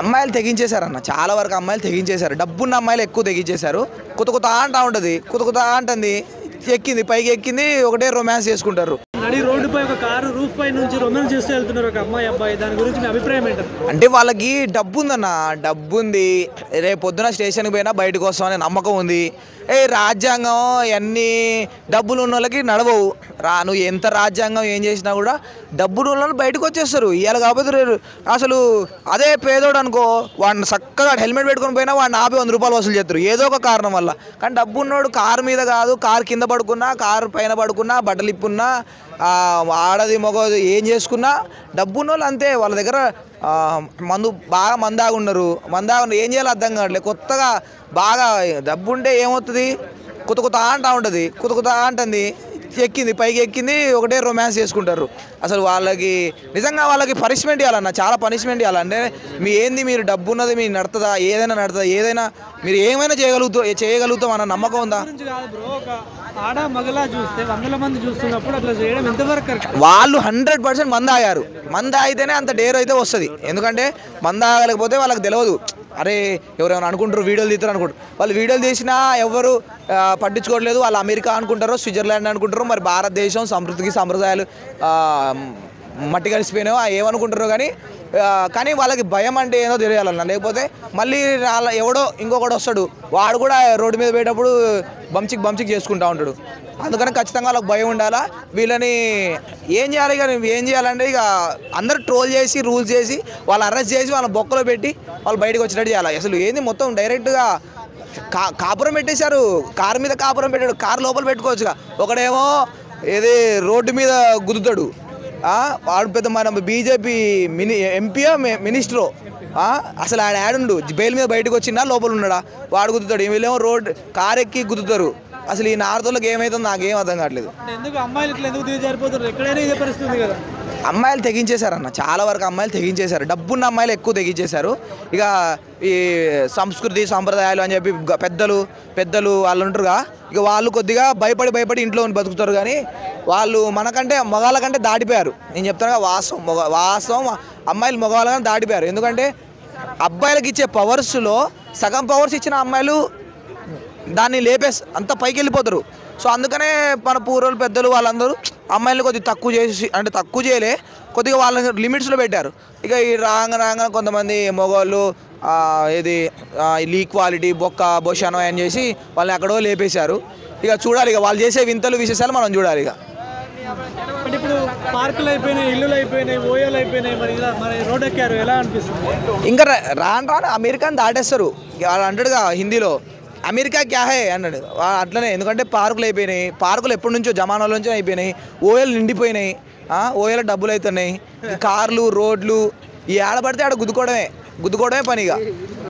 అమ్మాయిలు తెగించేశారన్న, చాలా వరకు అమ్మాయిలు తెగించేశారు. డబ్బున్న అమ్మాయిలు ఎక్కువ తెగించేశారు. కొత్త కొత్త అంటా ఉంటుంది, కొత్త కొత్త అంటుంది, ఎక్కింది పైకి ఎక్కింది, ఒకటే రొమాన్స్ చేసుకుంటారు. నడి రోడ్డుపై ఒక కారు రూఫ్ పై నుంచి రొమాన్స్ చేస్తూ వెళ్తున్నారు ఒక అమ్మాయి అబ్బాయి. దాని గురించి మీ అభిప్రాయం ఏంటంటే? అంటే వాళ్ళకి డబ్బు ఉందన్న, డబ్బు ఉంది. రేపు పొద్దున స్టేషన్కి పోయినా బయటకు వస్తామనే నమ్మకం ఉంది. రాజ్యాంగం అన్నీ డబ్బులు ఉన్న వాళ్ళకి నడవవు. నువ్వు ఎంత రాజ్యాంగం ఏం చేసినా కూడా డబ్బులు ఉన్న వాళ్ళు బయటకు వచ్చేస్తారు. ఇవాళ కాకపోతే అసలు అదే పేదోడు అనుకో, వాడిని చక్కగా హెల్మెట్ పెట్టుకొని పోయినా వాడిని ఆపి 100 రూపాయలు వసూలు చేస్తారు ఏదో ఒక కారణం వల్ల. కానీ డబ్బు ఉన్నోడు కారు మీద కాదు, కారు కింద పడుకున్నా, కారు పైన పడుకున్నా, బట్టలు ఇప్పున్నా, ఆడది మగది ఏం చేసుకున్నా డబ్బు ఉన్న వాళ్ళు అంతే. వాళ్ళ దగ్గర బాగా మందాగా ఉన్నారు. ఏం చేయాలో అర్థం కావట్లేదు. కొత్తగా బాగా డబ్బు ఉంటే ఏమవుతుంది, కొత్త కొత్త అంటా ఉంటుంది, కొత్త కొత్త అంటుంది, ఎక్కింది పైకి ఎక్కింది, ఒకటే రొమాన్స్ చేసుకుంటారు. అసలు వాళ్ళకి నిజంగా వాళ్ళకి పనిష్మెంట్ ఇవ్వాలన్న, చాలా పనిష్మెంట్ ఇవ్వాలంటే మీరు డబ్బు ఉన్నది మీరు నడుతుందా, ఏదైనా మీరు ఏమైనా చేయగలుగుతాం అన్న నమ్మకం ఉందా? వాళ్ళు 100% మంది ఆగారు. మంది ఆగితేనే అంత డేర్ అయితే వస్తుంది. ఎందుకంటే మంది ఆగలేకపోతే వాళ్ళకి తెలియదు. అరే ఎవరైనా అనుకుంటారు వీడియోలు తీస్తారు అనుకుంటారు. వాళ్ళు వీడియోలు తీసినా ఎవరు పట్టించుకోవట్లేదు. వాళ్ళు అమెరికా అనుకుంటారో, స్విట్జర్లాండ్ అనుకుంటారో, మరి భారతదేశం సంస్కృతికి సంప్రదాయాలు మట్టి కలిసిపోయినాయో ఏమనుకుంటారో. కానీ వాళ్ళకి భయం అంటే ఏదో తెలియాలన్న. లేకపోతే మళ్ళీ ఎవడో ఇంకొకటి వస్తాడు, వాడు కూడా రోడ్డు మీద పోయేటప్పుడు బంచిక్ చేసుకుంటూ ఉంటాడు. అందుకని ఖచ్చితంగా వాళ్ళకి భయం ఉండాలా. వీళ్ళని ఏం చేయాలి, ఏం చేయాలంటే ఇక అందరు ట్రోల్ చేసి రూల్స్ చేసి వాళ్ళు అరెస్ట్ చేసి వాళ్ళ బొక్కలో పెట్టి వాళ్ళు బయటకు వచ్చినట్టు చేయాలి. అసలు ఏంది మొత్తం డైరెక్ట్గా కాపురం పెట్టేశారు. కారు మీద కాపురం పెట్టాడు, కారు లోపల పెట్టుకోవచ్చుగా. ఒకడేమో ఏది రోడ్డు మీద గుద్దుతాడు, వాడు పెద్ద మన బీజేపీ ఎంపీయో మినిస్టరో. అసలు ఆడ యాడుండు బెయిల్ మీద బయటకు వచ్చినా లోపల ఉన్నాడా, వాడు గుద్దుతాడు. వీళ్ళేమో రోడ్ కారు ఎక్కి గుద్దుతారు. అసలు ఈ నార్తోళ్ళకి ఏమవుతుందో నాకేం అర్థం కావట్లేదు. అమ్మాయిలు తెగించేశారన్న, చాలా వరకు అమ్మాయిలు తెగించేశారు. డబ్బున్న అమ్మాయిలు ఎక్కువ తెగించేశారు. ఇక ఈ సంస్కృతి సంప్రదాయాలు అని చెప్పి పెద్దలు వాళ్ళు ఉంటారుగా, ఇక వాళ్ళు కొద్దిగా భయపడి ఇంట్లో బతుకుతారు. కానీ వాళ్ళు మనకంటే మగవాళ్ళ కంటే దాటిపోయారు. నేను చెప్తాను వాస్తవం అమ్మాయిలు మగవాళ్ళ కంటే దాటిపోయారు. ఎందుకంటే అబ్బాయిలకు ఇచ్చే పవర్స్లో సగం పవర్స్ ఇచ్చిన అమ్మాయిలు దాన్ని లేపేసి అంత పైకి వెళ్ళిపోతారు. సో అందుకనే మన పూర్వులు పెద్దలు వాళ్ళందరూ అమ్మాయిలు కొద్దిగా తక్కువ చేసి, అంటే తక్కువ చేయలే, కొద్దిగా వాళ్ళని లిమిట్స్లో పెట్టారు. ఇక ఈ రాగా కొంతమంది మగవాళ్ళు ఈక్వాలిటీ బొషానో అని చేసి వాళ్ళని ఎక్కడో లేపేశారు. ఇక చూడాలి, ఇక వాళ్ళు చేసే వింతలు విశేషాలు మనం చూడాలి. ఇక అంటే ఇప్పుడు పార్కులు అయిపోయినాయి, ఇల్లులు అయిపోయినాయి, ఓయోలు అయిపోయినాయి, మరి రోడ్ ఎక్కారు, ఎలా అనిపిస్తుంది? ఇంకా రాను అమెరికాని దాటేస్తారు. వాళ్ళు అంటాడుగా హిందీలో అమెరికా క్యా హై అన్నాడు. అట్లనే, ఎందుకంటే పార్కులు అయిపోయినాయి. పార్కులు ఎప్పటి నుంచో జమానాల నుంచో అయిపోయినాయి. ఓయలు నిండిపోయినాయి. ఓయల డబ్బులు అవుతున్నాయి. కార్లు రోడ్లు ఈ ఆడపడితే ఆడ గుద్దుకోవడమే పనిగా.